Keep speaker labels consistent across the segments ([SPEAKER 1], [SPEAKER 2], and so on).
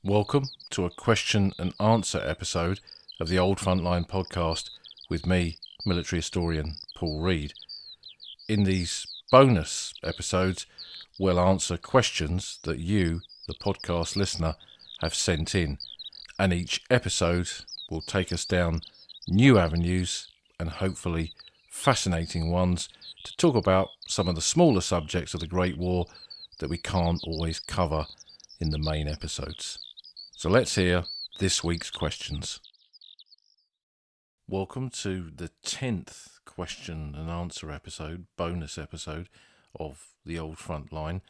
[SPEAKER 1] Welcome to a question and answer episode of the Old Frontline podcast with me, military historian Paul Reed. In these bonus episodes, we'll answer questions that you, the podcast listener, have sent in, and each episode will take us down new avenues and hopefully fascinating ones to talk about some of the smaller subjects of the Great War that we can't always cover in the main episodes. So let's hear this week's questions. Welcome to the 10th question and answer episode, bonus episode of the Old Frontline.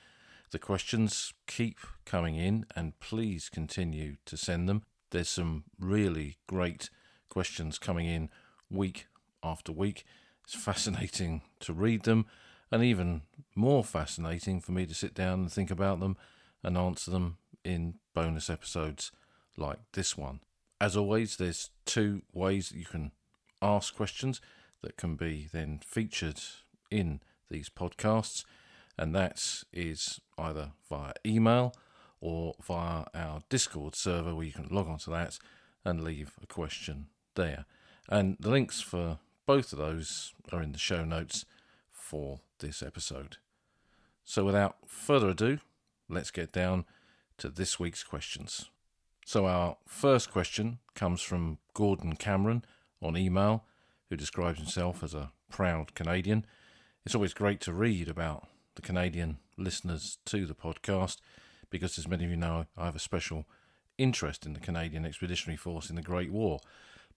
[SPEAKER 1] The questions keep coming in and please continue to send them. There's some really great questions coming in week after week. It's fascinating to read them and even more fascinating for me to sit down and think about them and answer them in bonus episodes like this one. As always, there's two ways that you can ask questions that can be then featured in these podcasts, and that is either via email or via our Discord server, where you can log onto that and leave a question there. And the links for both of those are in the show notes for this episode. So without further ado, let's get down to this week's questions. So our first question comes from Gordon Cameron on email, who describes himself as a proud Canadian. It's always great to read about the Canadian listeners to the podcast because, as many of you know, I have a special interest in the Canadian Expeditionary Force in the Great War.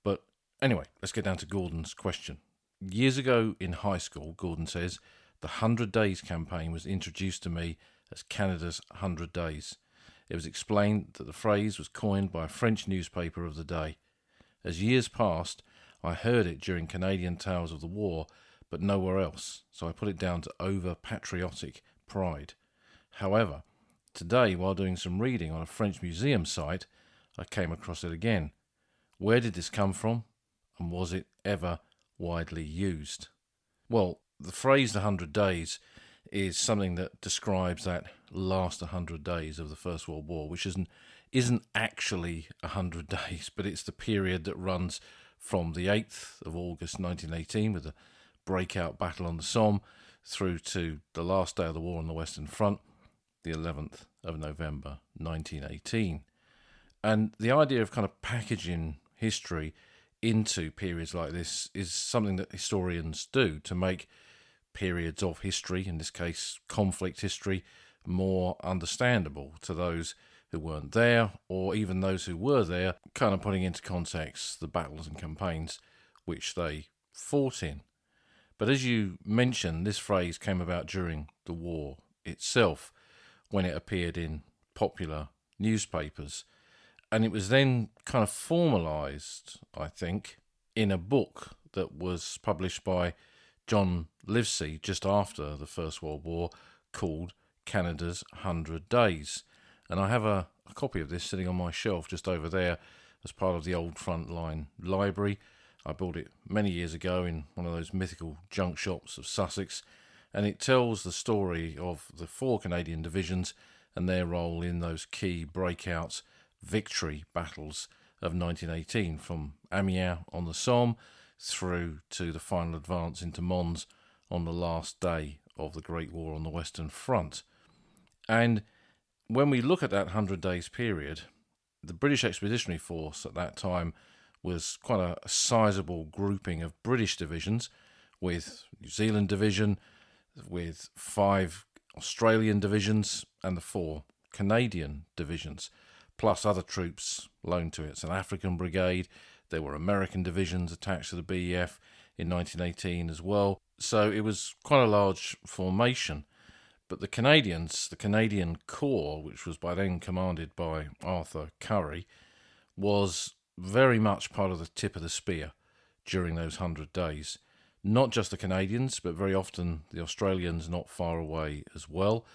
[SPEAKER 1] But anyway, let's get down to Gordon's question. Years ago in high school, Gordon says, the 100 Days campaign was introduced to me as Canada's 100 Days. It was explained that the phrase was coined by a French newspaper of the day. As years passed, I heard it during Canadian tales of the war, but nowhere else, so I put it down to over-patriotic pride. However, today, while doing some reading on a French museum site, I came across it again. Where did this come from, and was it ever widely used? Well, the phrase the 100 days is something that describes that last 100 days of the First World War, which isn't actually 100 days, but it's the period that runs from the 8th of August 1918 with the breakout battle on the Somme through to the last day of the war on the Western Front, the 11th of November 1918. And the idea of kind of packaging history into periods like this is something that historians do to make periods of history, in this case conflict history, more understandable to those who weren't there, or even those who were there, kind of putting into context the battles and campaigns which they fought in. But as you mentioned, this phrase came about during the war itself, when it appeared in popular newspapers. And it was then kind of formalised, I think, in a book that was published by John Livesey just after the First World War, called Canada's 100 Days. And I have a copy of this sitting on my shelf just over there as part of the Old Frontline library. I bought it many years ago in one of those mythical junk shops of Sussex, and it tells the story of the 4 Canadian divisions and their role in those key breakout victory battles of 1918, from Amiens on the Somme through to the final advance into Mons on the last day of the Great War on the Western Front. And when we look at that 100 days period, the British Expeditionary Force at that time was quite a sizable grouping of British divisions, with New Zealand Division, with 5 Australian divisions, and the 4 Canadian divisions, plus other troops loaned to it. It's an African brigade. There were American divisions attached to the BEF in 1918 as well. So it was quite a large formation. But the Canadians, the Canadian Corps, which was by then commanded by Arthur Currie, was very much part of the tip of the spear during those 100 days. Not just the Canadians, but very often the Australians not far away as well.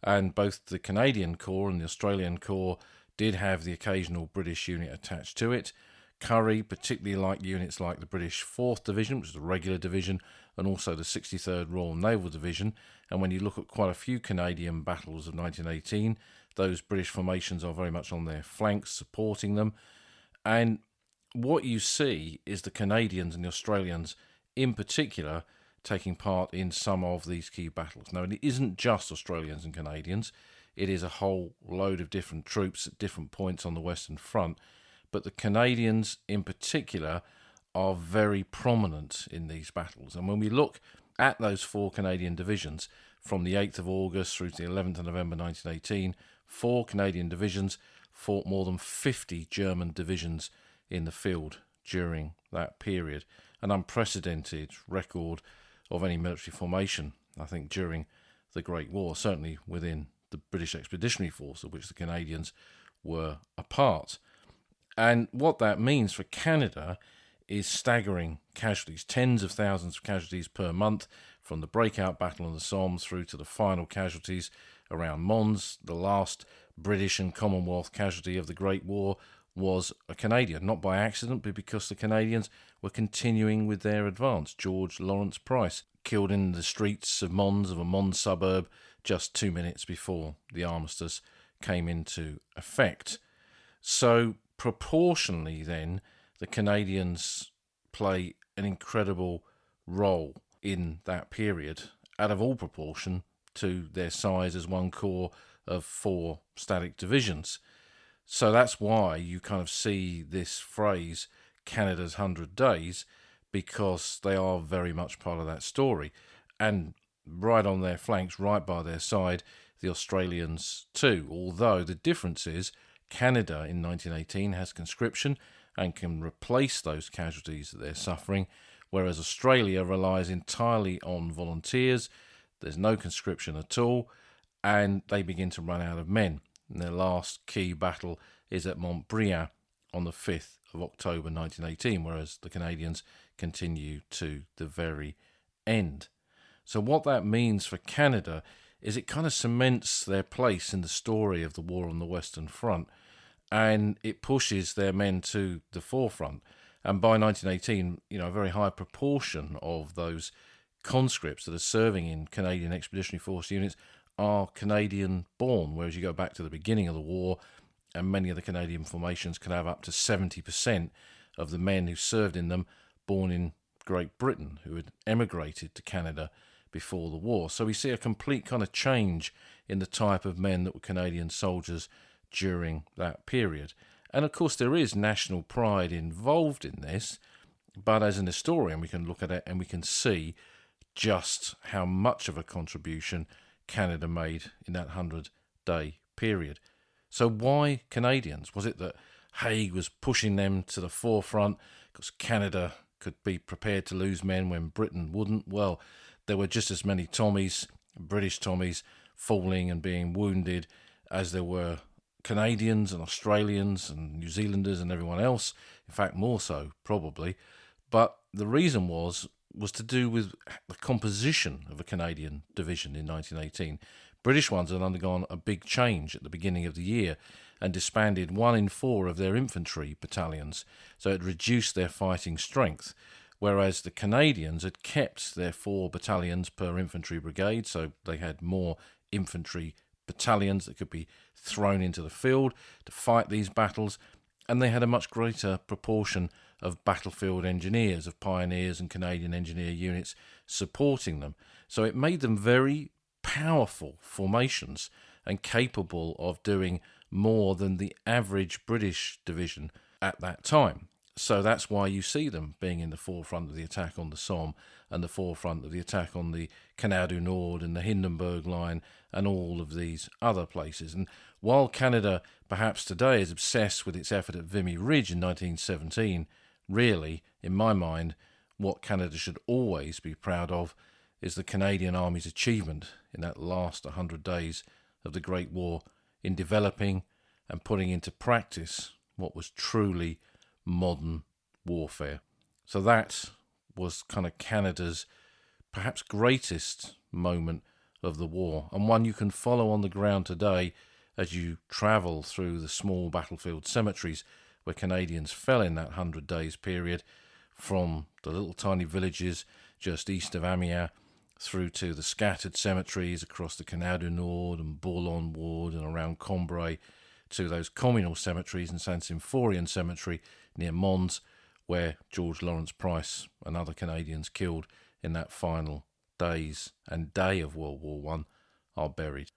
[SPEAKER 1] And both the Canadian Corps and the Australian Corps did have the occasional British unit attached to it. Currie particularly liked units like the British 4th Division, which was a regular division, and also the 63rd Royal Naval Division. And when you look at quite a few Canadian battles of 1918, those British formations are very much on their flanks, supporting them. And what you see is the Canadians and the Australians in particular taking part in some of these key battles. Now, it isn't just Australians and Canadians. It is a whole load of different troops at different points on the Western Front. But the Canadians in particular are very prominent in these battles. And when we look at those 4 Canadian divisions, from the 8th of August through to the 11th of November 1918, 4 Canadian divisions fought more than 50 German divisions in the field during that period. An unprecedented record of any military formation, I think, during the Great War, certainly within the British Expeditionary Force, of which the Canadians were a part. And what that means for Canada is staggering casualties, tens of thousands of casualties per month, from the breakout battle on the Somme through to the final casualties around Mons. The last British and Commonwealth casualty of the Great War was a Canadian, not by accident, but because the Canadians were continuing with their advance. George Lawrence Price, killed in the streets of Mons, of a Mons suburb, just 2 minutes before the armistice came into effect. So proportionally then, the Canadians play an incredible role in that period, out of all proportion to their size as one corps of 4 static divisions. So that's why you kind of see this phrase, Canada's 100 Days, because they are very much part of that story. And right on their flanks, right by their side, the Australians too. Although the difference is Canada in 1918 has conscription and can replace those casualties that they're suffering, whereas Australia relies entirely on volunteers. There's no conscription at all, and they begin to run out of men. And their last key battle is at Montbriand on the 5th of October 1918, whereas the Canadians continue to the very end. So what that means for Canada is it kind of cements their place in the story of the war on the Western Front, and it pushes their men to the forefront. And by 1918, a very high proportion of those conscripts that are serving in Canadian Expeditionary Force units are Canadian-born, whereas you go back to the beginning of the war, and many of the Canadian formations could have up to 70% of the men who served in them born in Great Britain, who had emigrated to Canada before the war. So we see a complete kind of change in the type of men that were Canadian soldiers during that period. And of course there is national pride involved in this, but as an historian we can look at it and we can see just how much of a contribution Canada made in that 100-day period. So why Canadians? Was it that Haig was pushing them to the forefront because Canada could be prepared to lose men when Britain wouldn't? Well, there were just as many Tommies, British Tommies, falling and being wounded as there were Canadians and Australians and New Zealanders and everyone else. In fact, more so, probably. But the reason was to do with the composition of a Canadian division in 1918. British ones had undergone a big change at the beginning of the year and disbanded 1 in 4 of their infantry battalions, so it reduced their fighting strength, whereas the Canadians had kept their 4 battalions per infantry brigade, so they had more infantry battalions that could be thrown into the field to fight these battles, and they had a much greater proportion of battlefield engineers, of pioneers and Canadian engineer units supporting them. So it made them very powerful formations and capable of doing more than the average British division at that time. So that's why you see them being in the forefront of the attack on the Somme and the forefront of the attack on the Canal du Nord and the Hindenburg Line and all of these other places. And while Canada perhaps today is obsessed with its effort at Vimy Ridge in 1917, really, in my mind, what Canada should always be proud of is the Canadian Army's achievement in that last 100 days of the Great War in developing and putting into practice what was truly modern warfare. So that was kind of Canada's perhaps greatest moment of the war, and one you can follow on the ground today as you travel through the small battlefield cemeteries where Canadians fell in that 100 days period, from the little tiny villages just east of Amiens through to the scattered cemeteries across the Canal du Nord and Boulogne Ward and around Cambrai, to those communal cemeteries and Saint Symphorien Cemetery near Mons, where George Lawrence Price and other Canadians killed in that final days and day of World War One are buried.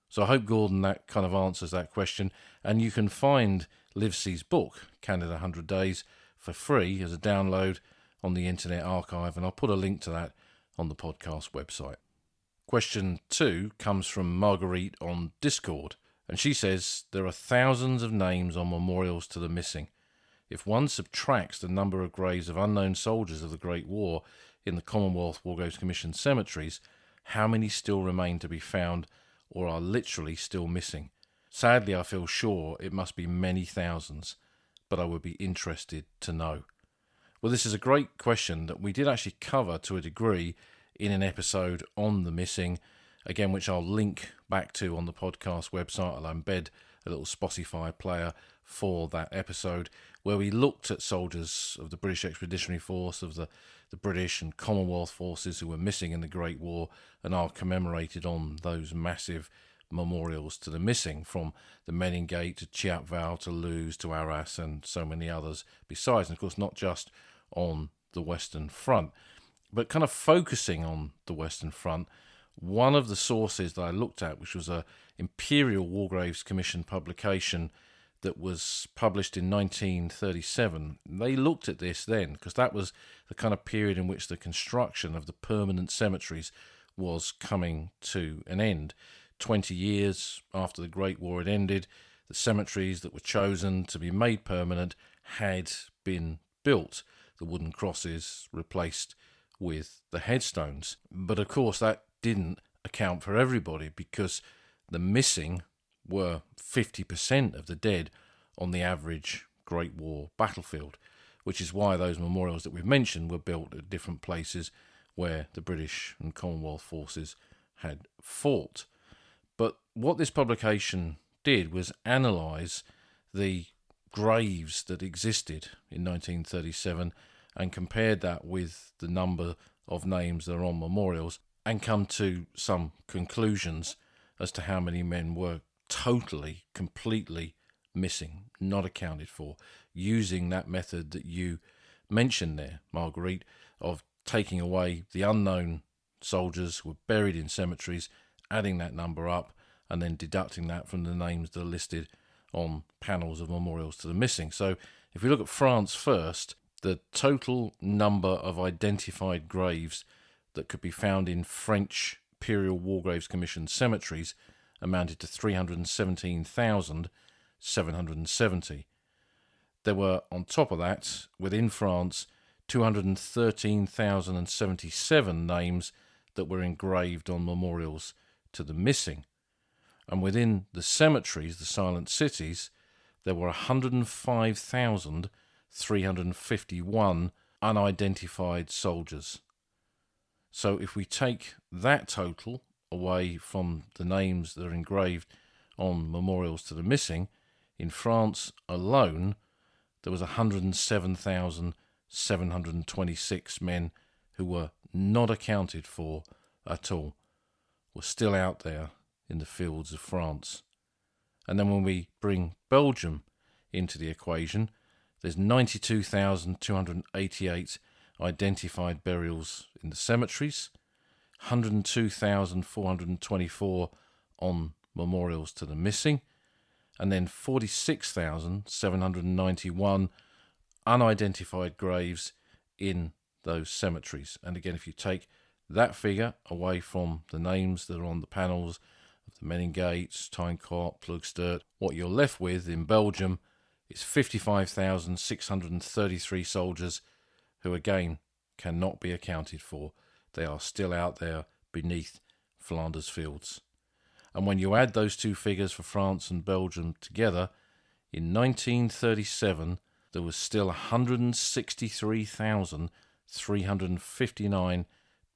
[SPEAKER 1] So I hope, Gordon, that kind of answers that question. And you can find Livesey's book, Canada 100 Days, for free as a download on the Internet Archive, and I'll put a link to that on the podcast website. Question 2 comes from Marguerite on Discord, and she says, there are thousands of names on memorials to the missing. If one subtracts the number of graves of unknown soldiers of the Great War in the Commonwealth War Graves Commission cemeteries, how many still remain to be found or are literally still missing? Sadly, I feel sure it must be many thousands, but I would be interested to know. Well, this is a great question that we did actually cover to a degree in an episode on the missing, again, which I'll link back to on the podcast website. I'll embed a little Spotify player for that episode, where we looked at soldiers of the British Expeditionary Force, of the British and Commonwealth forces who were missing in the Great War and are commemorated on those massive memorials to the missing, from the Menin Gate to Chiapval to Loos to Arras and so many others besides, and of course not just on the Western Front. But kind of focusing on the Western Front, one of the sources that I looked at, which was a Imperial War Graves Commission publication that was published in 1937, they looked at this then, because that was the kind of period in which the construction of the permanent cemeteries was coming to an end. 20 years after the Great War had ended, the cemeteries that were chosen to be made permanent had been built, the wooden crosses replaced with the headstones. But of course that didn't account for everybody, because the missing were 50% of the dead on the average Great War battlefield, which is why those memorials that we've mentioned were built at different places where the British and Commonwealth forces had fought. But what this publication did was analyse the graves that existed in 1937 and compared that with the number of names that are on memorials, and come to some conclusions as to how many men were totally, completely missing, not accounted for, using that method that you mentioned there, Marguerite, of taking away the unknown soldiers who were buried in cemeteries, adding that number up, and then deducting that from the names that are listed on panels of memorials to the missing. So if we look at France first, the total number of identified graves that could be found in French Imperial War Graves Commission cemeteries amounted to 317,770. There were, on top of that, within France, 213,077 names that were engraved on memorials to the missing. And within the cemeteries, the silent cities, there were 105,351 unidentified soldiers. So if we take that total away from the names that are engraved on memorials to the missing, in France alone, there was 107,726 men who were not accounted for at all, were still out there in the fields of France. And then when we bring Belgium into the equation, there's 92,288 identified burials in the cemeteries, 102,424 on memorials to the missing, and then 46,791 unidentified graves in those cemeteries. And again, if you take that figure away from the names that are on the panels of the Menin Gates, Tynecott, Ploegstert, what you're left with in Belgium is 55,633 soldiers who again cannot be accounted for. They are still out there beneath Flanders fields. And when you add those two figures for France and Belgium together, in 1937 there was still 163,359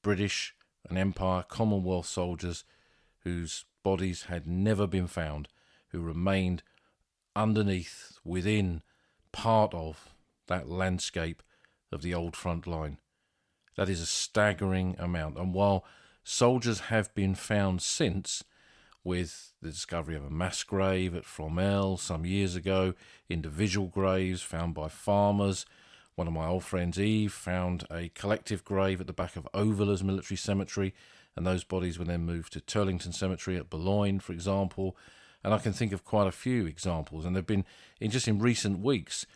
[SPEAKER 1] British and Empire Commonwealth soldiers whose bodies had never been found, who remained underneath, within, part of that landscape of the old front line. That is a staggering amount. And while soldiers have been found since, with the discovery of a mass grave at Fromelles some years ago, individual graves found by farmers. One of my old friends, Eve, found a collective grave at the back of Overlers Military Cemetery, and those bodies were then moved to Turlington Cemetery at Boulogne, for example. And I can think of quite a few examples, and there have been, just in recent weeks,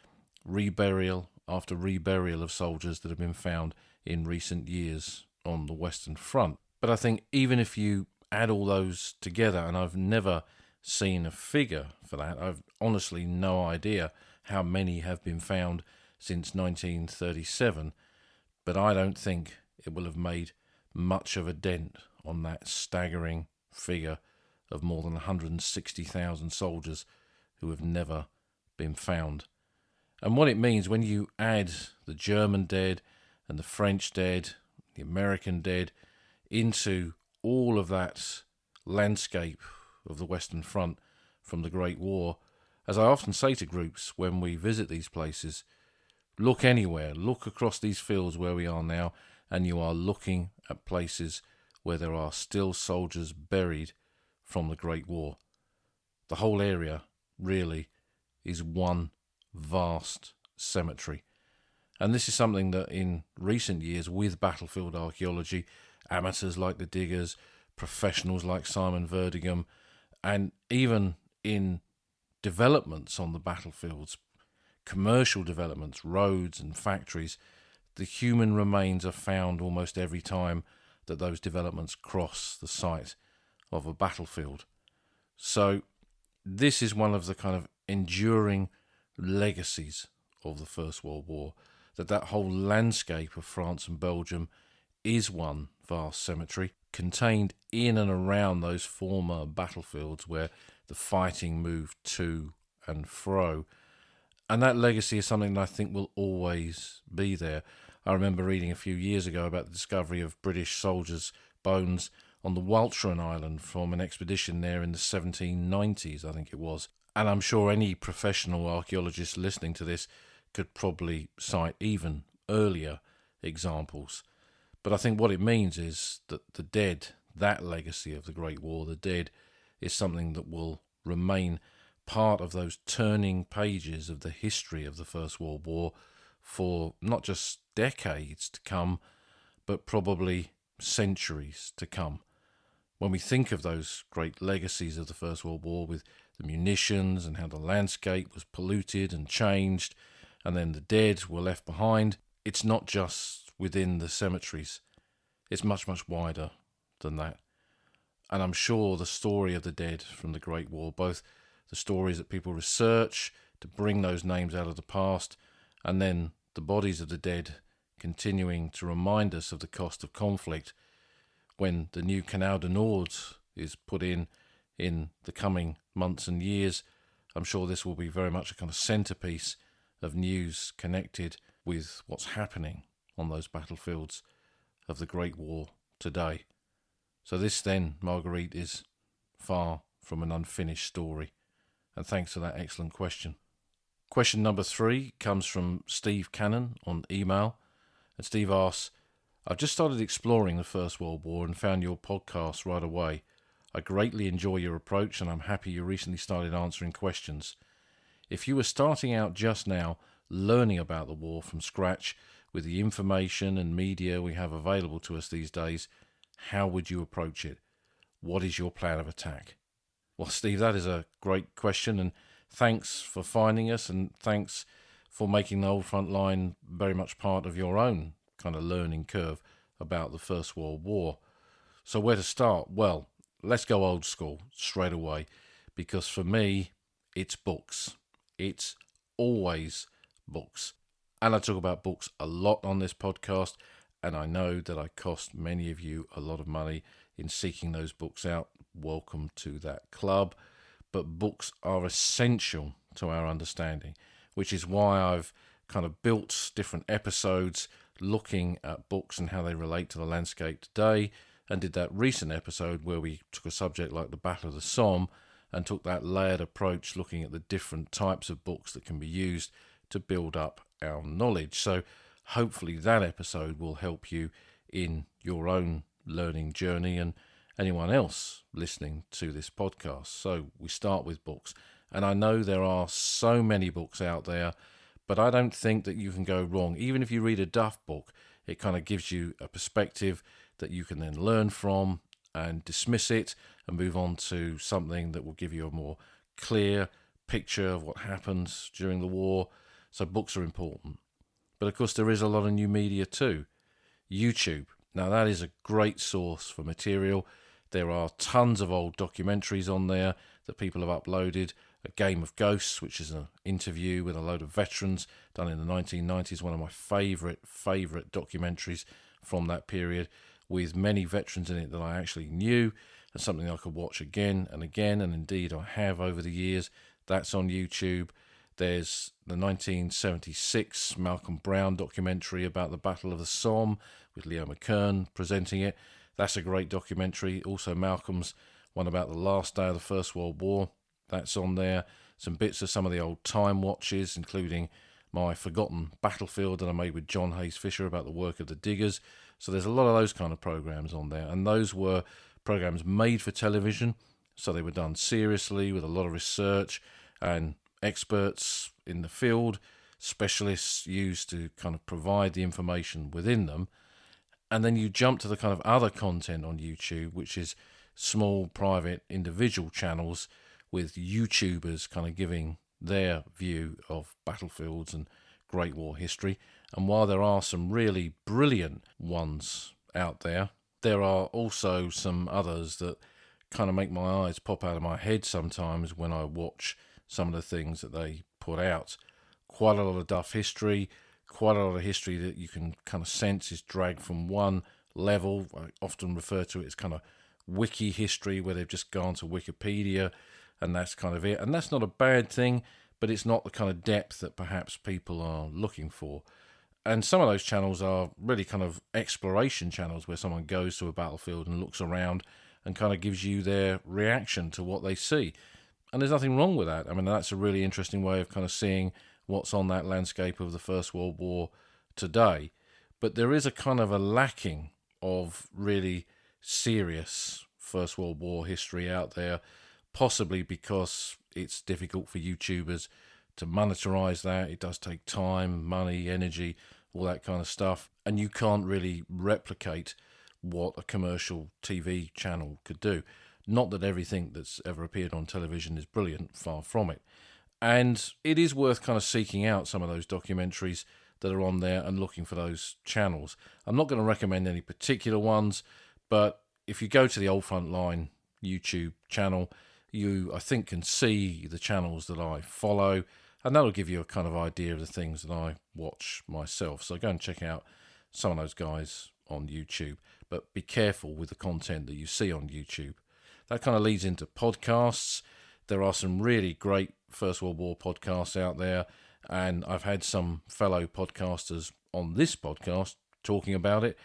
[SPEAKER 1] reburial after reburial of soldiers that have been found in recent years on the Western Front. But I think even if you add all those together, and I've never seen a figure for that, I've honestly no idea how many have been found since 1937, but I don't think it will have made much of a dent on that staggering figure of more than 160,000 soldiers who have never been found. And what it means when you add the German dead and the French dead, the American dead, into all of that landscape of the Western Front from the Great War, as I often say to groups when we visit these places, look anywhere, look across these fields where we are now, and you are looking at places where there are still soldiers buried from the Great War. The whole area really is one vast cemetery. And this is something that in recent years, with battlefield archaeology, amateurs like the Diggers, professionals like Simon Verdigam, and even in developments on the battlefields, commercial developments, roads and factories, the human remains are found almost every time that those developments cross the site of a battlefield. So this is one of the kind of enduring legacies of the First World War, that whole landscape of France and Belgium is one vast cemetery contained in and around those former battlefields where the fighting moved to and fro. And that legacy is something that I think will always be there. I remember reading a few years ago about the discovery of British soldiers' bones on the Walcheren Island from an expedition there in the 1790s, I think it was. And I'm sure any professional archaeologist listening to this could probably cite even earlier examples. But I think what it means is that the dead, that legacy of the Great War, the dead, is something that will remain part of those turning pages of the history of the First World War for not just decades to come, but probably centuries to come. When we think of those great legacies of the First World War with the munitions and how the landscape was polluted and changed, and then the dead were left behind, it's not just within the cemeteries. It's much, much wider than that. And I'm sure the story of the dead from the Great War, both the stories that people research to bring those names out of the past, and then the bodies of the dead continuing to remind us of the cost of conflict when the new Canal du Nord is put in the coming months and years. I'm sure this will be very much a kind of centrepiece of news connected with what's happening on those battlefields of the Great War today. So this then, Marguerite, is far from an unfinished story. And thanks for that excellent question. Question number 3 comes from Steve Cannon on email. And Steve asks, I've just started exploring the First World War and found your podcast right away. I greatly enjoy your approach and I'm happy you recently started answering questions. If you were starting out just now, learning about the war from scratch, with the information and media we have available to us these days, how would you approach it? What is your plan of attack? Well, Steve, that is a great question, and thanks for finding us, and thanks for making the Old Front Line very much part of your own kind of learning curve about the First World War. So where to start? Well, let's go old school straight away, because for me, it's books. It's always books. And I talk about books a lot on this podcast, and I know that I cost many of you a lot of money in seeking those books out. Welcome to that club. But books are essential to our understanding, which is why I've kind of built different episodes looking at books and how they relate to the landscape today, and did that recent episode where we took a subject like the Battle of the Somme and took that layered approach looking at the different types of books that can be used to build up our knowledge. So hopefully that episode will help you in your own learning journey, and anyone else listening to this podcast. So we start with books. And I know there are so many books out there, but I don't think that you can go wrong. Even if you read a Duff book, it kind of gives you a perspective that you can then learn from and dismiss it and move on to something that will give you a more clear picture of what happened during the war. So books are important. But of course, there is a lot of new media too. YouTube. Now, that is a great source for material. There are tons of old documentaries on there that people have uploaded. A Game of Ghosts, which is an interview with a load of veterans done in the 1990s, one of my favourite documentaries from that period, with many veterans in it that I actually knew, and something I could watch again and again, and indeed I have over the years. That's on YouTube. There's the 1976 Malcolm Brown documentary about the Battle of the Somme, with Leo McKern presenting it. That's a great documentary. Also Malcolm's one about the last day of the First World War. That's on there. Some bits of some of the old Time Watches, including my Forgotten Battlefield that I made with John Hayes Fisher about the work of the Diggers. So there's a lot of those kind of programs on there. And those were programs made for television. So they were done seriously with a lot of research and experts in the field, specialists used to kind of provide the information within them. And then you jump to the kind of other content on YouTube, which is small, private, individual channels with YouTubers kind of giving their view of battlefields and Great War history. And while there are some really brilliant ones out there, there are also some others that kind of make my eyes pop out of my head sometimes when I watch some of the things that they put out. Quite a lot of Duff history, quite a lot of history that you can kind of sense is dragged from one level. I often refer to it as kind of wiki history, where they've just gone to Wikipedia and that's kind of it. And that's not a bad thing, but it's not the kind of depth that perhaps people are looking for. And some of those channels are really kind of exploration channels, where someone goes to a battlefield and looks around and kind of gives you their reaction to what they see. And there's nothing wrong with that. I mean, that's a really interesting way of kind of seeing what's on that landscape of the First World War today. But there is a kind of a lacking of really serious First World War history out there, possibly because it's difficult for YouTubers to monetize that. It does take time, money, energy, all that kind of stuff. And you can't really replicate what a commercial TV channel could do. Not that everything that's ever appeared on television is brilliant, far from it. And it is worth kind of seeking out some of those documentaries that are on there and looking for those channels. I'm not going to recommend any particular ones, but if you go to the Old Front Line YouTube channel, you, I think, can see the channels that I follow, and that'll give you a kind of idea of the things that I watch myself. So go and check out some of those guys on YouTube, but be careful with the content that you see on YouTube. That kind of leads into podcasts. There are some really great First World War podcasts out there, and I've had some fellow podcasters on this podcast talking about it,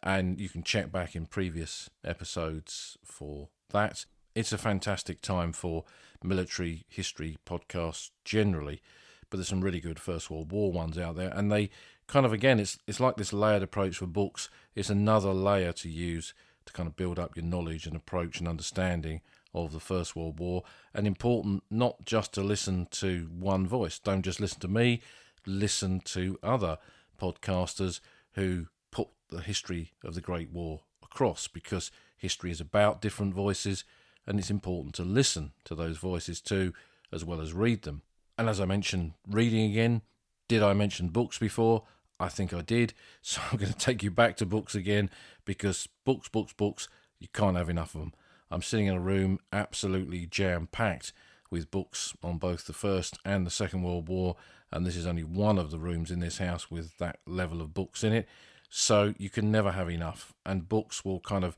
[SPEAKER 1] and you can check back in previous episodes for that. It's a fantastic time for military history podcasts generally, but there's some really good First World War ones out there, and they kind of, again, it's like this layered approach for books. It's another layer to use to kind of build up your knowledge and approach and understanding of the First World War. And important not just to listen to one voice. Don't just listen to me, listen to other podcasters who put the history of the Great War across, because history is about different voices, and it's important to listen to those voices too, as well as read them. And as I mentioned, reading again, did I mention books before? I think I did. So I'm going to take you back to books again, because books, you can't have enough of them. I'm sitting in a room absolutely jam-packed with books on both the First and the Second World War, and this is only one of the rooms in this house with that level of books in it. So you can never have enough, and books will kind of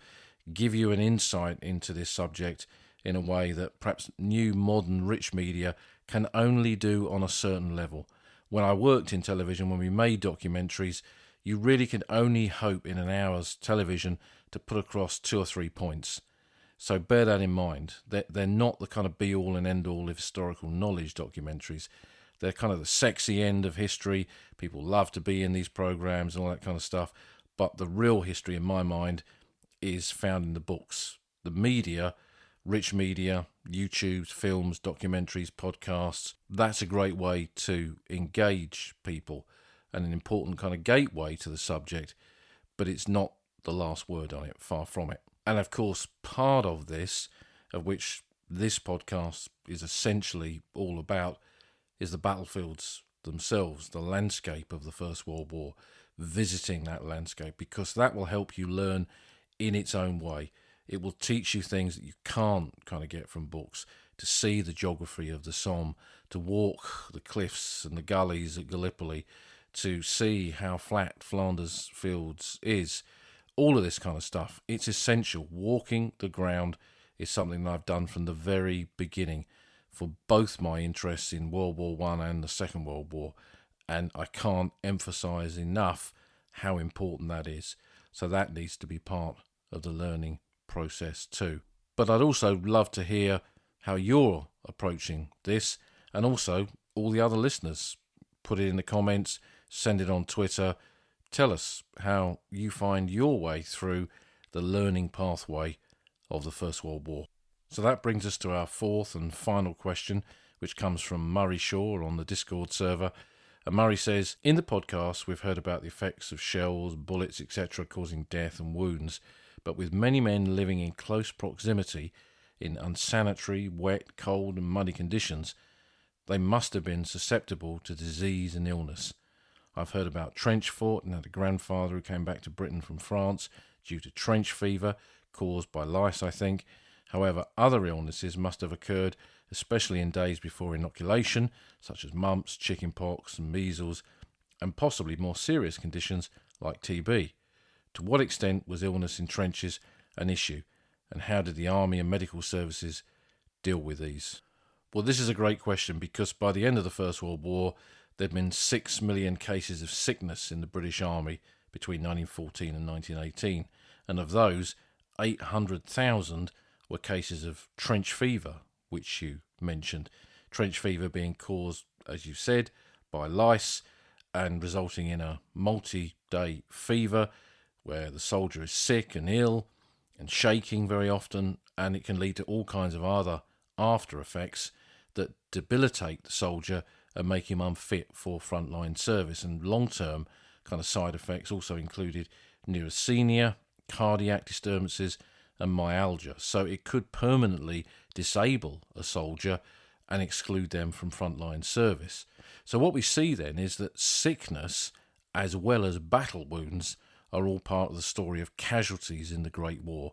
[SPEAKER 1] give you an insight into this subject in a way that perhaps new modern rich media can only do on a certain level. When I worked in television, when we made documentaries, you really can only hope in an hour's television to put across 2 or 3 points. So bear that in mind. They're not the kind of be-all and end-all of historical knowledge documentaries. They're kind of the sexy end of history. People love to be in these programs and all that kind of stuff. But the real history, in my mind, is found in the books. The media, rich media, YouTube, films, documentaries, podcasts, that's a great way to engage people and an important kind of gateway to the subject, but it's not the last word on it, far from it. And of course, part of this, of which this podcast is essentially all about, is the battlefields themselves, the landscape of the First World War, visiting that landscape, because that will help you learn in its own way. It will teach you things that you can't kind of get from books, to see the geography of the Somme, to walk the cliffs and the gullies at Gallipoli, to see how flat Flanders Fields is. All of this kind of stuff, it's essential. Walking the ground is something that I've done from the very beginning for both my interests in World War I and the Second World War, and I can't emphasise enough how important that is. So that needs to be part of the learning process too. But I'd also love to hear how you're approaching this, and also all the other listeners. Put it in the comments, send it on Twitter. Tell us how you find your way through the learning pathway of the First World War. So that brings us to our fourth and final question, which comes from Murray Shaw on the Discord server. And Murray says, in the podcast, we've heard about the effects of shells, bullets, etc. causing death and wounds, but with many men living in close proximity in unsanitary, wet, cold and muddy conditions, they must have been susceptible to disease and illness. I've heard about trench foot and had a grandfather who came back to Britain from France due to trench fever, caused by lice, I think. However, other illnesses must have occurred, especially in days before inoculation, such as mumps, chickenpox and measles, and possibly more serious conditions like TB. To what extent was illness in trenches an issue, and how did the Army and medical services deal with these? Well, this is a great question, because by the end of the First World War, there had been 6 million cases of sickness in the British Army between 1914 and 1918, and of those, 800,000 were cases of trench fever, which you mentioned. Trench fever being caused, as you said, by lice and resulting in a multi-day fever where the soldier is sick and ill and shaking very often, and it can lead to all kinds of other after effects that debilitate the soldier and make him unfit for frontline service. And long-term kind of side effects also included neurasthenia, cardiac disturbances and myalgia. So it could permanently disable a soldier and exclude them from frontline service. So what we see then is that sickness as well as battle wounds are all part of the story of casualties in the Great War.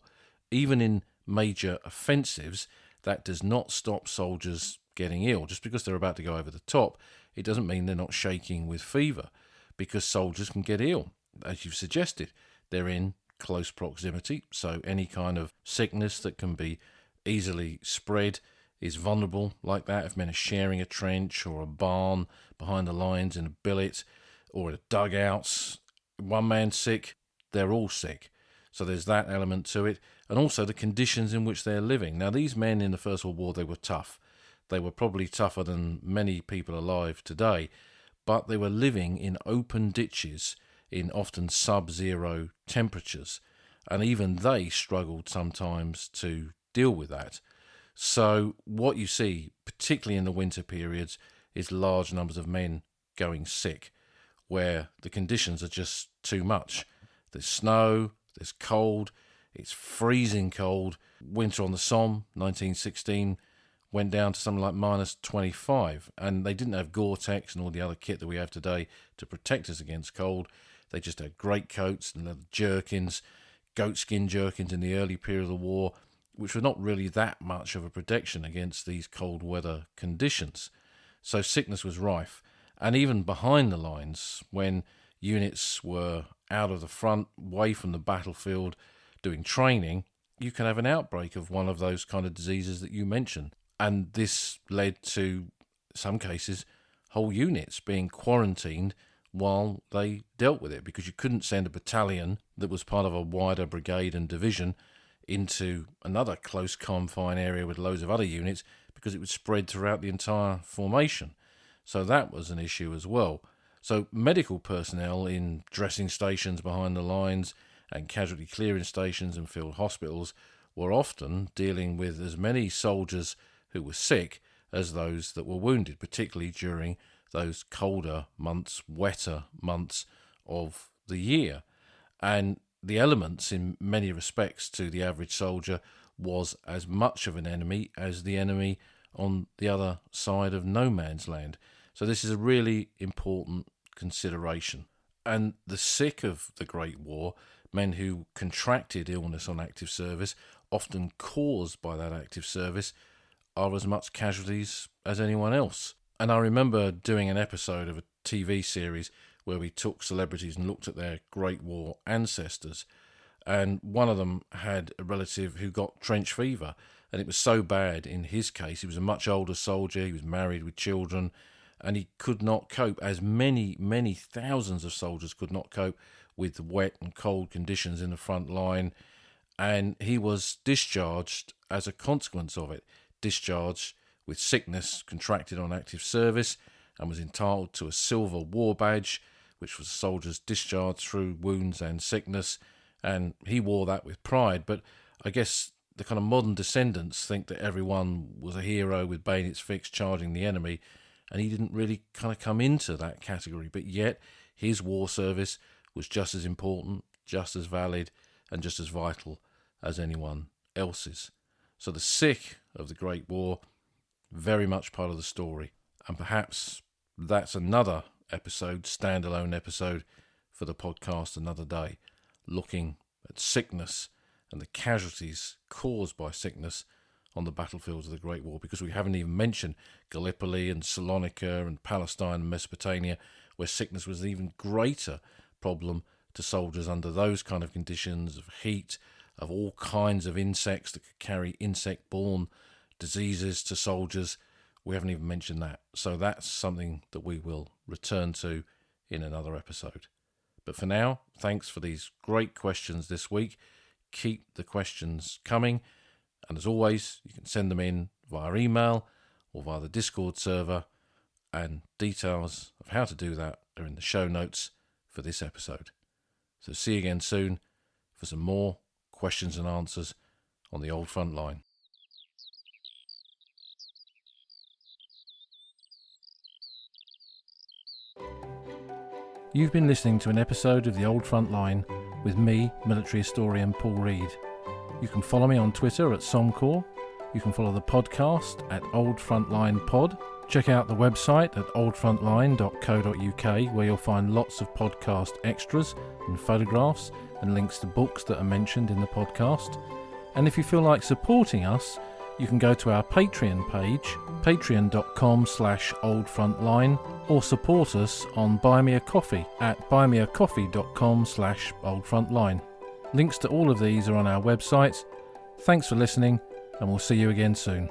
[SPEAKER 1] Even in major offensives, that does not stop soldiers getting ill. Just because they're about to go over the top, it doesn't mean they're not shaking with fever, because soldiers can get ill. As you've suggested, they're in close proximity, so any kind of sickness that can be easily spread is vulnerable like that. If men are sharing a trench or a barn behind the lines in a billet or in a dugout, one man's sick, they're all sick. So there's that element to it, and also the conditions in which they're living. Now, these men in the First World War, they were tough. They were probably tougher than many people alive today, but they were living in open ditches in often sub-zero temperatures, and even they struggled sometimes to deal with that. So what you see, particularly in the winter periods, is large numbers of men going sick, where the conditions are just too much. There's snow, there's cold, it's freezing cold. Winter on the Somme, 1916, went down to something like minus 25, and they didn't have Gore-Tex and all the other kit that we have today to protect us against cold. They just had greatcoats and leather jerkins, goatskin jerkins in the early period of the war, which were not really that much of a protection against these cold weather conditions. So sickness was rife. And even behind the lines, when units were out of the front, away from the battlefield, doing training, you can have an outbreak of one of those kind of diseases that you mentioned. And this led to, some cases, whole units being quarantined while they dealt with it, because you couldn't send a battalion that was part of a wider brigade and division into another close confine area with loads of other units, because it would spread throughout the entire formation. So that was an issue as well. So medical personnel in dressing stations behind the lines and casualty clearing stations and field hospitals were often dealing with as many soldiers who were sick as those that were wounded, particularly during those colder months, wetter months of the year. And the elements, in many respects, to the average soldier was as much of an enemy as the enemy on the other side of no man's land. So this is a really important consideration. And the sick of the Great War, men who contracted illness on active service, often caused by that active service, are as much casualties as anyone else. And I remember doing an episode of a TV series where we took celebrities and looked at their Great War ancestors. And one of them had a relative who got trench fever. And it was so bad in his case. He was a much older soldier. He was married with children. And he could not cope, as many, many thousands of soldiers could not cope with the wet and cold conditions in the front line. And he was discharged as a consequence of it. Discharged with sickness contracted on active service, and was entitled to a silver war badge, which was a soldier's discharge through wounds and sickness. And he wore that with pride. But I guess the kind of modern descendants think that everyone was a hero with bayonets fixed charging the enemy, and he didn't really kind of come into that category. But yet his war service was just as important, just as valid, and just as vital as anyone else's. So the sick of the Great War, very much part of the story. And perhaps that's another episode, standalone episode for the podcast another day, looking at sickness and the casualties caused by sickness on the battlefields of the Great War, because we haven't even mentioned Gallipoli and Salonika and Palestine and Mesopotamia, where sickness was an even greater problem to soldiers under those kind of conditions of heat, of all kinds of insects that could carry insect-borne diseases to soldiers. We haven't even mentioned that. So that's something that we will return to in another episode. But for now, thanks for these great questions this week. Keep the questions coming. And as always, you can send them in via email or via the Discord server. And details of how to do that are in the show notes for this episode. So see you again soon for some more questions and answers on the Old Front Line. You've been listening to an episode of the Old Front Line with me, military historian Paul Reed. You can follow me on Twitter at Somcor. You can follow the podcast at Old Frontline Pod. Check out the website at oldfrontline.co.uk, where you'll find lots of podcast extras and photographs and links to books that are mentioned in the podcast. And if you feel like supporting us, you can go to our Patreon page, patreon.com/oldfrontline, or support us on Buy Me a Coffee at buymeacoffee.com/oldfrontline. Links to all of these are on our website. Thanks for listening, and we'll see you again soon.